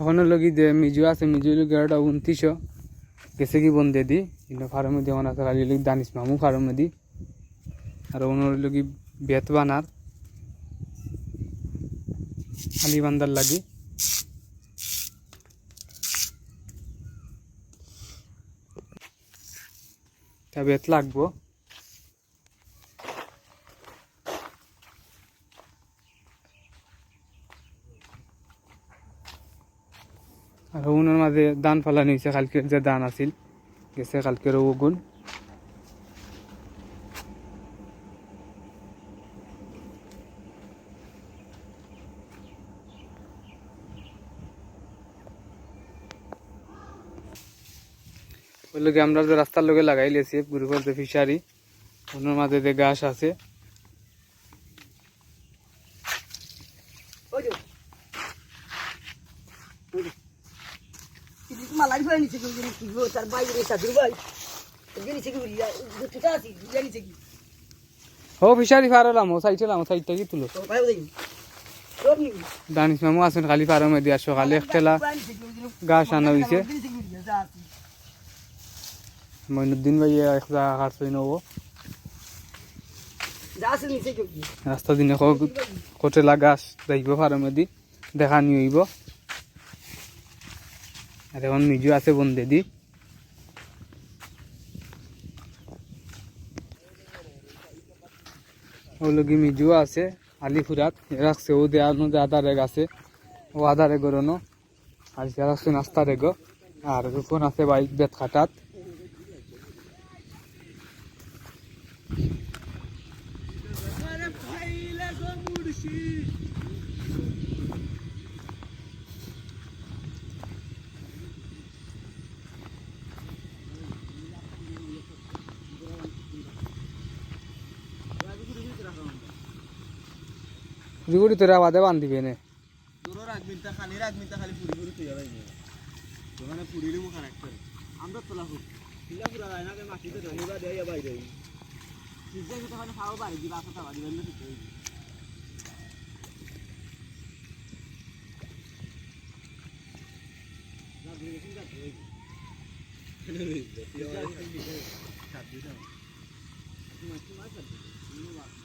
এখনো লগি যে মিজু আছে মিজু লগি ওটা 2900 গেছে কি বন্ধে দি কিন্তু ফার্মে দেওয়ান আছে খালি লগি দানিস মামু ফার্মে দি আর ওনার লগি বেত বানার খালি বান্দার লাগি তা বেত লাগবো আর ওনার মাঝে দান ফালানি হয়েছে কালকের যে দান আছিল গেছে কালকের ওগুন ওই লোকে আমরা যে রাস্তার লোকে লাগাই লেছি গ্রুপের যে ফিশারি ওনার মাঝে যে গাছ আছে ও ফিশারি ফারলাম ও সাইডটা কি তুলো দানিশ মামু আছেন খালি ফার্মে দিয়ে সকালে একটেলা গাছ আনা হয়েছে মইনুদ্দিন ভাই এক জায়গা কাটছই নেবো রাস্তা দিনে কটেলা গাছ যাইব ফার্মে দি দেখা নিয়ে হইব আর এখন মিজু আছে বন্ধে দি ওলগি মিজু আছে আলিপুরাত রাখছে ও দেয়ানো যে আদারে গাছে ও আদারে গরনো আর রাখছে নাস্তা রেগো আর ফোন আছে বাইক বেত খাটাত জুগুড়ি তোরা বাদে বান্ধিবে নে তোর রাখবিন তা খালি পুরি তুই যাবে ওখানে পুরিলে মুখ রাখতে আমরা তোলা হোক কিলা পুরা যায় না মাটিতে ধরিবা দেয়া বাইরে সিজে তো খালি খাও বাইরে দিবা কথা বাড়ি বন্ধ ঠিক হই না দিয়ে চিন্তা হই সাত দিন মাটি মাছ